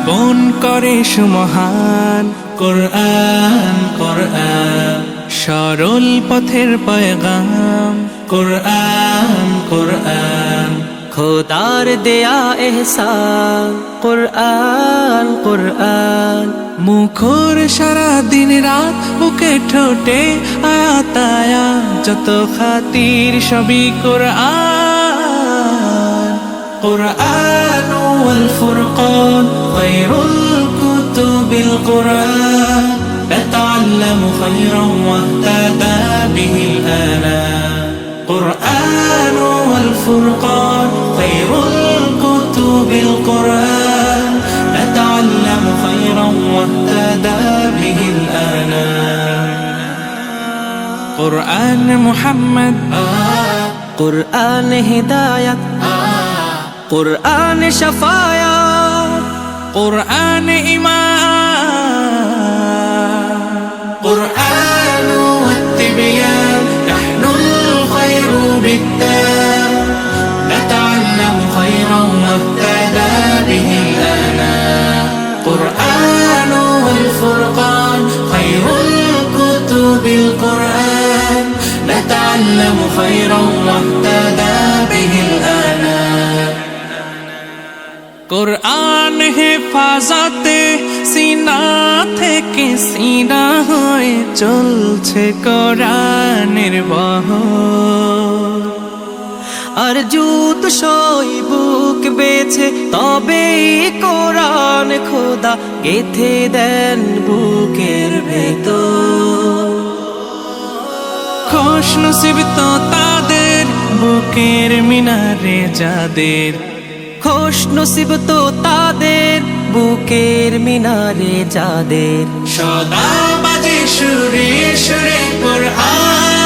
জীবন করে সুমহান। কোরআন কোরআন সরল পথের পয়গাম। কোরআন কোরআন খোদার দেয়া এহসান। কুরআন কুরআন মুখর সারা দিন রাত, বুকে ঠোঁটে আয়াত আয়াত, যত খাতির সবই কোরআন। কোরআন ওয়াল ফুরকান খায়রুল কুতুবিল কুরআন, نتعلم خيرا واهتدى به الآنام. قرآن والفرقان خير الكتب القرآن، نتعلم خيرا واهتدى به الآنام. قرآن محمد কুরআন হিদায়াত কুরআন শাফায়াত قرآن إيمان. قرآن والتبيان نحن الخير بالتام، نتعلم خيرا واهتدى به الآنام. قرآن والفرقان خير الكتب القرآن، نتعلم خيرا واهتدى به الآنام. কোরআন হেফাজতে সিনা থেকে সিনা হয়ে চলছে কোরআনের বহর। আর জুত সই বুক বেছে তবে কোরআন খোদা গেথে দেন বুকের ভেতর। খুশ নসিব তো তাদের বুকের মিনারে যাদের, খুশ নসিব তো তাদের বুকের মিনারে যাদের। সদা বাজে সুরে সুরে কোরআন।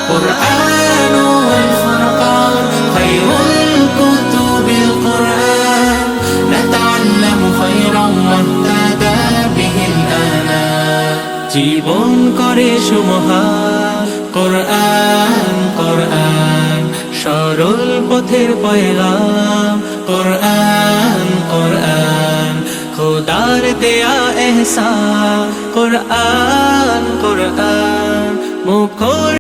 কোরআন ওয়াল ফুরকান খায়রুল কুতুবিল কুরআন, নাতাআল্লামু খায়রান ওয়াহতাদা বিহিল আনাম। জীবন করে সুমহান। কোরআন কোরআন সরল পথের পয়গাম। কোরআন কোরআন খোদার দেয়া এহসান। কোরআন কোরআন মুখর